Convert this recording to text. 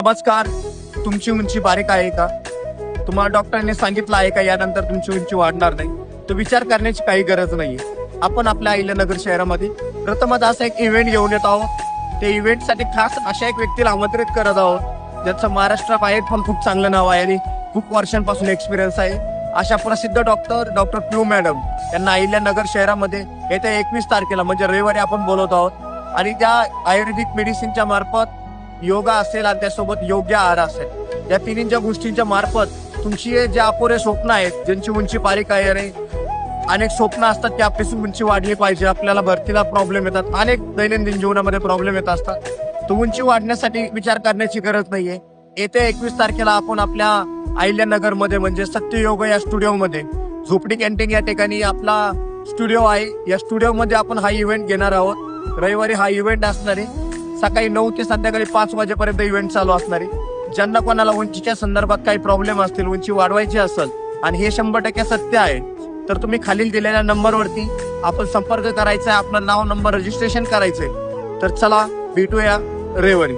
नमस्कार. तुमची उंची बारीक आहे का? तुम्हाला डॉक्टरांनी सांगितलं आहे का यानंतर तुमची उंची वाढणार नाही? तो विचार करण्याची काही गरज नाहीये. आपण आपल्या अहिल्यानगर शहरामध्ये प्रथमतः असा एक इव्हेंट घेऊन येत आहोत. ते इव्हेंटसाठी खास अशा एक व्यक्तीला आमंत्रित करत आहोत ज्याचं महाराष्ट्राबाहेर पण खूप चांगलं नाव आहे आणि खूप वर्षांपासून एक्सपिरियन्स आहे. अशा प्रसिद्ध डॉक्टर प्यू मॅडम यांना अहिल्यानगर शहरामध्ये येत्या 21 तारखेला म्हणजे रविवारी आपण बोलवत आहोत. आणि त्या आयुर्वेदिक मेडिसिनच्या मार्फत योगा असेल आणि त्यासोबत योग्य आहार असेल, या तिन्ही गोष्टींच्या मार्फत तुमची जे अपुरे स्वप्न आहेत, ज्यांची उंची बारीक आहे आणि अनेक स्वप्न असतात की आपली उंची वाढली पाहिजे, आपल्याला भरतीला प्रॉब्लेम येतात, अनेक दैनंदिन जीवनामध्ये प्रॉब्लेम येत असतात. तो उंची वाढण्यासाठी विचार करण्याची गरज नाहीये. येत्या 21 तारखेला आपण आपल्या अहिल्यानगर मध्ये म्हणजे सत्ययोग या स्टुडिओमध्ये, झोपडी कॅन्टीन या ठिकाणी आपला स्टुडिओ आहे. या स्टुडिओमध्ये आपण हा इव्हेंट घेणार आहोत. रविवारी हा इव्हेंट असणार आहे. सकाळी 9 ते संध्याकाळी 5 वाजेपर्यंत इव्हेंट चालू असणार आहे. ज्यांना कोणाला उंचीच्या संदर्भात काही प्रॉब्लेम असतील, उंची वाढवायची असेल आणि हे 100% सत्य आहे, तर तुम्ही खालील दिलेल्या नंबरवरती आपण संपर्क करायचा आहे. आपलं नाव, नंबर रजिस्ट्रेशन करायचंय. तर चला भेटूया रविवारी.